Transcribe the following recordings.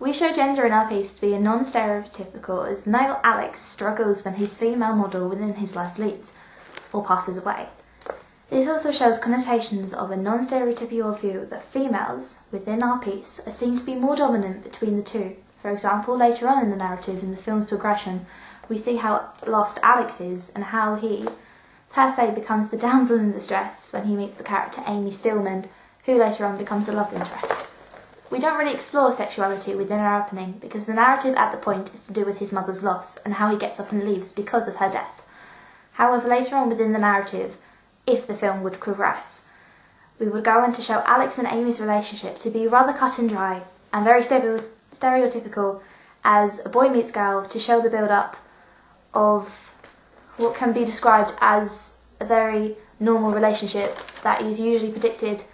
We show gender in our piece to be a non-stereotypical as the male Alex struggles when his female model within his life leaves or passes away. This also shows connotations of a non-stereotypical view that females within our piece are seen to be more dominant between the two. For example, later on in the narrative, in the film's progression, we see how lost Alex is and how he, per se, becomes the damsel in distress when he meets the character Amy Stillman, who later on becomes the love interest. We don't really explore sexuality within our opening because the narrative at the point is to do with his mother's loss and how he gets up and leaves because of her death. However, later on within the narrative, if the film would progress, we would go on to show Alex and Amy's relationship to be rather cut and dry and very stereotypical as a boy meets girl, to show the build-up of what can be described as a very normal relationship that is usually predicted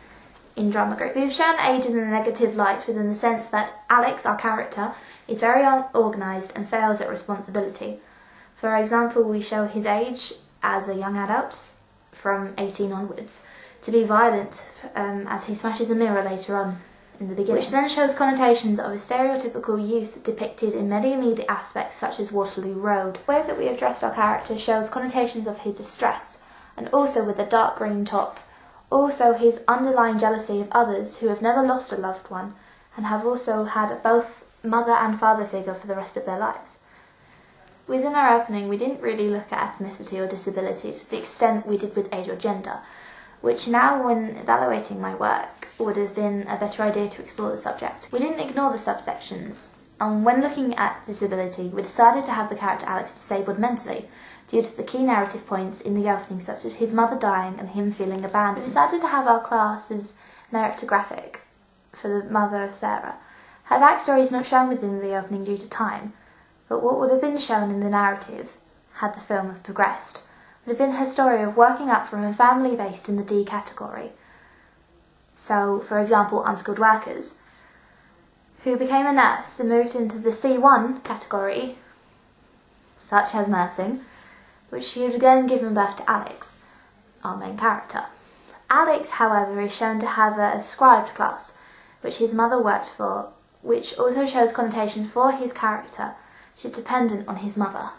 in drama groups. We've shown age in a negative light within the sense that Alex, our character, is very unorganised and fails at responsibility. For example, we show his age as a young adult, from 18 onwards, to be violent as he smashes a mirror later on in the beginning, which then shows connotations of a stereotypical youth depicted in many immediate aspects such as Waterloo Road. The way that we have dressed our character shows connotations of his distress, and also with a dark green top, also his underlying jealousy of others who have never lost a loved one and have also had both mother and father figure for the rest of their lives. Within our opening, we didn't really look at ethnicity or disability to the extent we did with age or gender, which now, when evaluating my work, would have been a better idea to explore the subject. We didn't ignore the subsections, and when looking at disability, we decided to have the character Alex disabled mentally, due to the key narrative points in the opening, such as his mother dying and him feeling abandoned. We decided to have our class as meritographic for the mother of Sarah. Her backstory is not shown within the opening due to time, but what would have been shown in the narrative, had the film have progressed, would have been her story of working up from a family based in the D category. So, for example, unskilled workers, who became a nurse and moved into the C1 category, such as nursing, which she had again given birth to Alex, our main character. Alex, however, is shown to have a ascribed class, which his mother worked for, which also shows connotation for his character, which is dependent on his mother.